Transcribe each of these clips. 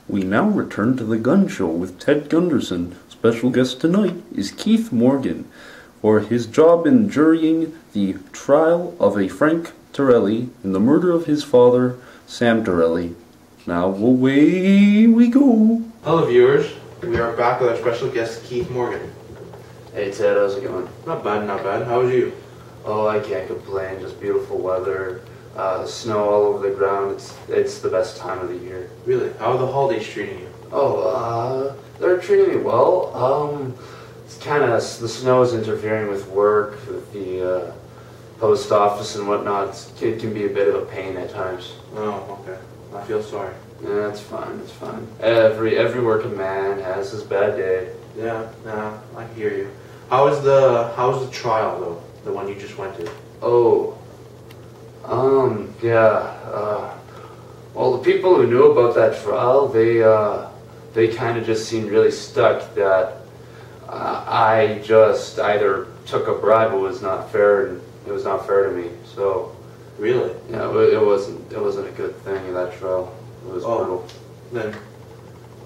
We now return to the Gun Show with Ted Gunderson. Special guest tonight is Keith Morgan for his job in jurying the trial of a Frank Torelli in the murder of his father, Sam Torelli. Now away we go. Hello viewers, we are back with our special guest Keith Morgan. Hey Ted, how's it going? Not bad, not bad. How was you? Oh, I can't complain. Just beautiful weather, snow all over the ground. It's the best time of the year. Really? How are the holidays treating you? Oh, they're treating me well. It's kind of the snow is interfering with work, with the post office and whatnot. It can be a bit of a pain at times. Oh, okay. I feel sorry. Yeah, it's fine. It's fine. Every working man has his bad day. Yeah, I hear you. How was the trial though? The one you just went to? Oh, yeah. Well, the people who knew about that trial, they kind of just seemed really stuck that I just either took a bribe or was not fair, and it was not fair to me. So, really? Yeah, it wasn't a good thing in that trial. It was brutal. Then,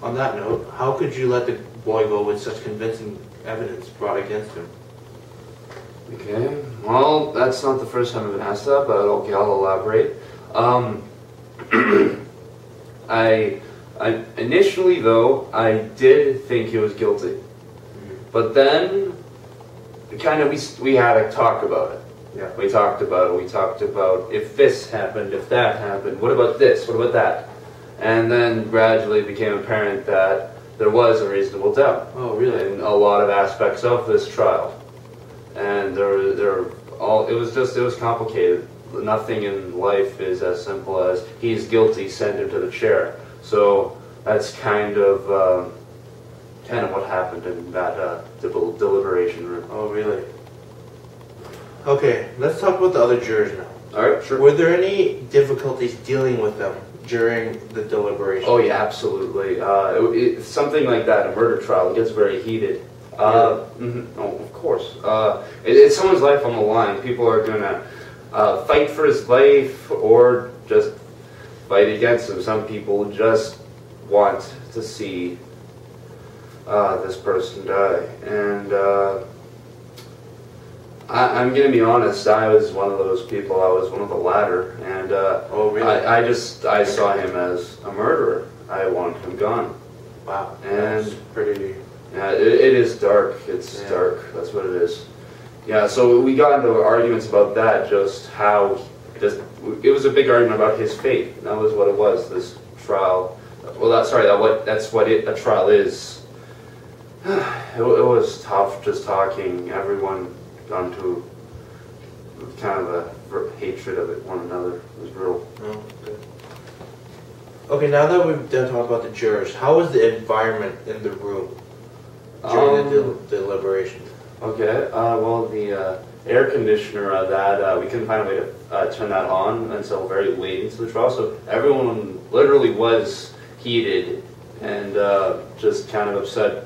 on that note, how could you let the boy go with such convincing evidence brought against him? Okay, well, that's not the first time I've been asked that, but okay, I'll elaborate. I initially, though, I did think he was guilty, but then kind of we had a talk about it. Yeah, we talked about it. We talked about if this happened, if that happened, what about this, what about that, and then gradually it became apparent that there was a reasonable doubt. Oh, really? In a lot of aspects of this trial. And it was complicated. Nothing in life is as simple as he's guilty, send him to the chair. So that's kind of what happened in that deliberation room. Oh, really? Okay, let's talk about the other jurors now. All right, sure. Were there any difficulties dealing with them during the deliberation? Oh yeah, absolutely. Something like that, a murder trial, it gets very heated. Oh, of course. It's someone's life on the line. People are going to fight for his life or just fight against him. Some people just want to see this person die. And I'm going to be honest, I was one of those people. I was one of the latter. And oh, really? I saw him as a murderer. I wanted him gone. Wow. And that's pretty... Yeah, it is dark. It's dark. That's what it is. Yeah, so we got into arguments about that, it was a big argument about his fate. That was what it was, this trial. Well, that's what a trial is. It was tough just talking. Everyone got into kind of a hatred of one another. It was brutal. Oh, good. Okay, now that we've done talking about the jurors, how was the environment in the room during the deliberation? Okay, well, the air conditioner we couldn't find a way to turn that on until very late into the trial, so everyone literally was heated and just kind of upset.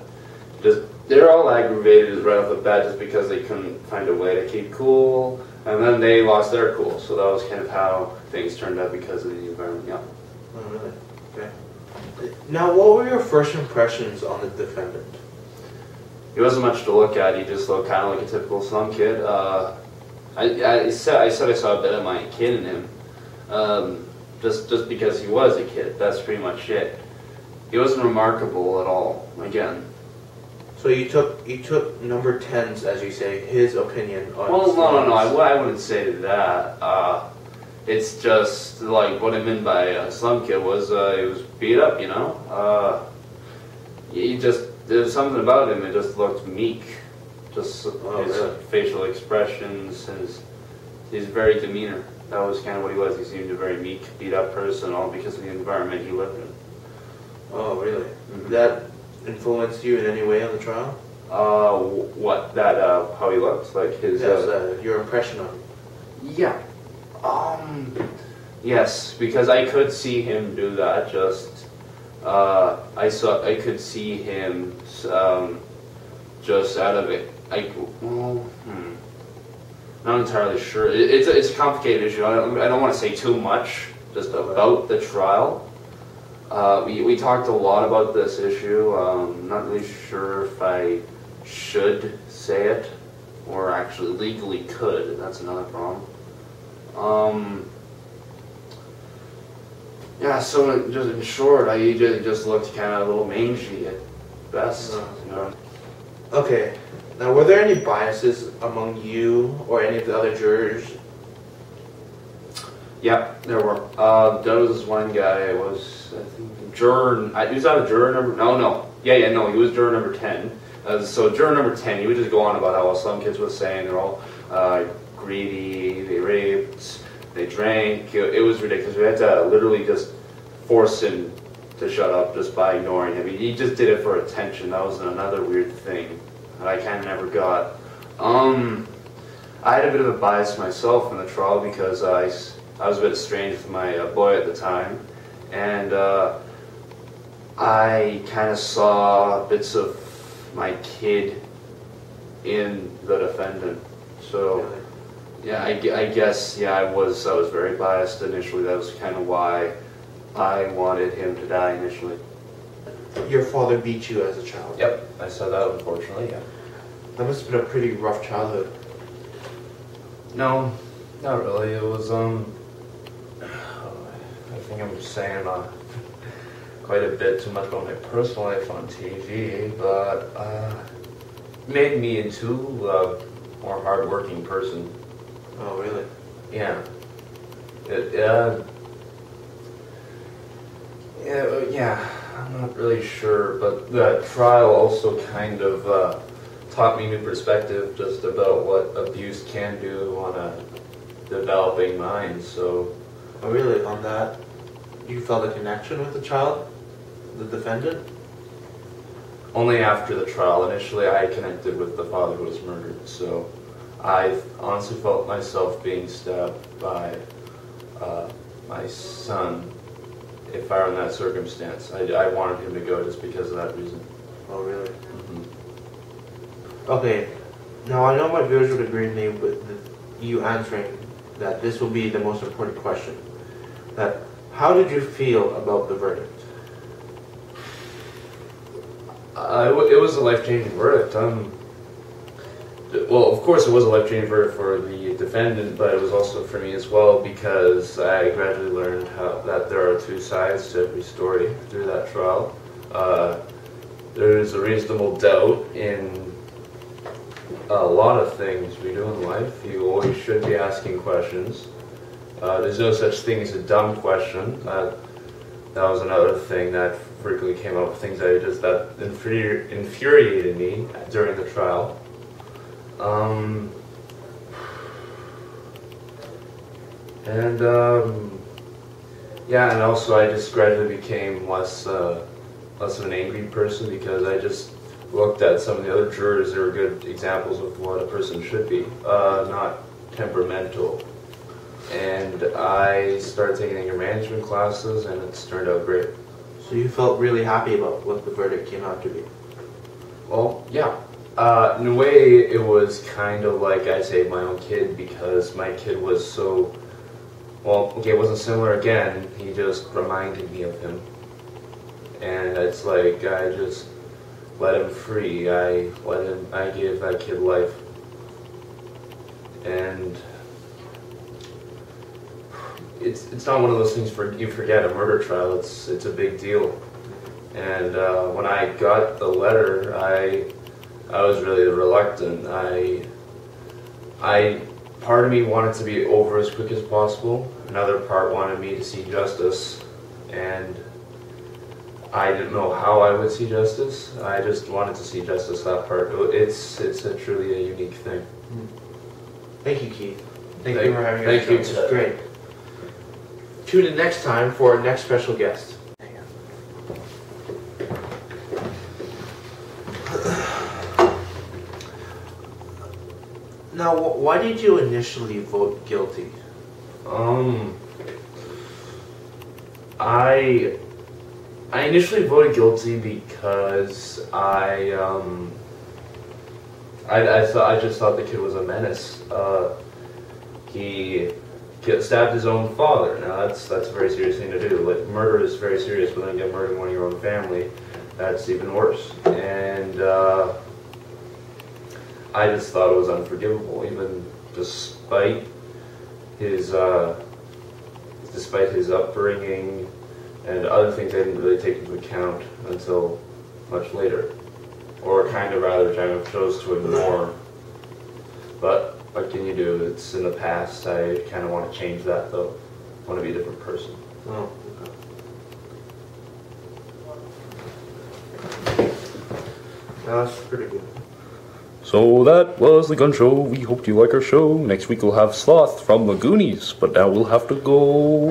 They're all aggravated right off the bat just because they couldn't find a way to keep cool, and then they lost their cool, so that was kind of how things turned out because of the environment, yeah. Oh, really? Okay. Now, what were your first impressions on the defendant? He wasn't much to look at. He just looked kind of like a typical slum kid. I said I saw a bit of my kid in him, just because he was a kid. That's pretty much it. He wasn't remarkable at all. Again. So you took number 10's, as you say, his opinion on. Well, no. I wouldn't say that. It's just like what I meant by a slum kid was he was beat up. You know. There's something about him that just looked meek. Just his facial expressions, his very demeanor. That was kind of what he was. He seemed a very meek, beat up person, all because of the environment he lived in. Oh, really? Mm-hmm. That influenced you in any way on the trial? What? That, how he looked? Like his... Yes, your impression of him. Yeah. Yes, because I could see him do that, I could see him just out of it. Not entirely sure. It's a complicated issue. I don't want to say too much just about the trial. We talked a lot about this issue. Not really sure if I should say it or actually legally could. That's another problem. Yeah, so just in short, I just looked kind of a little mangy at best. You know. Okay. Now, were there any biases among you or any of the other jurors? Yeah, there were. There was this one guy. Was I think juror? He was either juror number. No. No. He was juror number 10. So juror number 10, he would just go on about how some kids were saying they're all greedy, they raped, they drank. It was ridiculous. We had to literally just force him to shut up just by ignoring him. He just did it for attention. That was another weird thing that I kind of never got. I had a bit of a bias myself in the trial because I was a bit estranged with my boy at the time, and I kind of saw bits of my kid in the defendant. So yeah, I guess I was very biased initially. That was kind of why I wanted him to die initially. Your father beat you as a child. Yep, I saw that unfortunately. Yeah. That must have been a pretty rough childhood. No, not really. It was I think I'm saying quite a bit too much about my personal life on TV, but made me into a more hardworking person. Oh, really? Yeah. Yeah, I'm not really sure, but the trial also kind of taught me new perspective just about what abuse can do on a developing mind. So. Oh, really? On that, you felt a connection with the child, the defendant? Only after the trial. Initially, I connected with the father who was murdered. So, I honestly felt myself being stabbed by my son. If I were in that circumstance, I wanted him to go just because of that reason. Oh, really? Mm-hmm. Okay. Now, I know my viewers would agree with me with you answering that this will be the most important question. That, how did you feel about the verdict? It was a life-changing verdict. Well, of course, it was a life-changing verdict for the defendant, but it was also for me as well because I gradually learned that there are two sides to every story through that trial. There is a reasonable doubt in a lot of things we do in life. You always should be asking questions. There's no such thing as a dumb question. That was another thing that frequently came up, things that infuriated me during the trial. And also I just gradually became less of an angry person because I just looked at some of the other jurors. They were good examples of what a person should be, not temperamental. And I started taking anger management classes, and it's turned out great. So you felt really happy about what the verdict came out to be? Well, yeah. In a way, it was kind of like I saved my own kid because my kid was so... Well, okay, it wasn't similar again. He just reminded me of him. And it's like I just let him free. I gave that kid life. And it's not one of those things you forget. A murder trial, it's a big deal. And when I got the letter, I was really reluctant. Part of me wanted to be over as quick as possible. Another part wanted me to see justice, and I didn't know how I would see justice. I just wanted to see justice. That part, it's truly a unique thing. Thank you, Keith. Thank you for having us. Thank you. This is great. Tune in next time for our next special guest. Now, why did you initially vote guilty? I initially voted guilty because I just thought the kid was a menace. He stabbed his own father. Now that's a very serious thing to do. Like, murder is very serious, but then you get murdering one of your own family, that's even worse. And I just thought it was unforgivable, even despite his upbringing and other things I didn't really take into account until much later, or kind of chose to ignore. But what can you do? It's in the past. I kind of want to change that, though. I want to be a different person. Oh, okay. That's pretty good. So that was the Gun Show. We hope you like our show. Next week we'll have Sloth from the Goonies, but now we'll have to go.